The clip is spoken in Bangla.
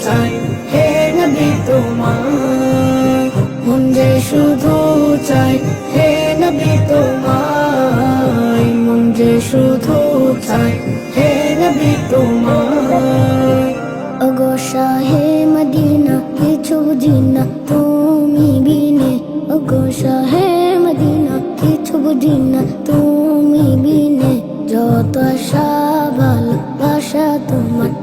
চাই হে নবী তোমায়, মন যে শুধু চাই হে নবী তোমায়, মন যে শুধু চাই হে নবী তোমায়। ওগো শাহে মদিনা কিছু বুঝি না তুমি বিনে, ওগো শাহে মদিনা কিছু বুঝি না তুমি বিনে, যত আশা ভালোবাসা তোমার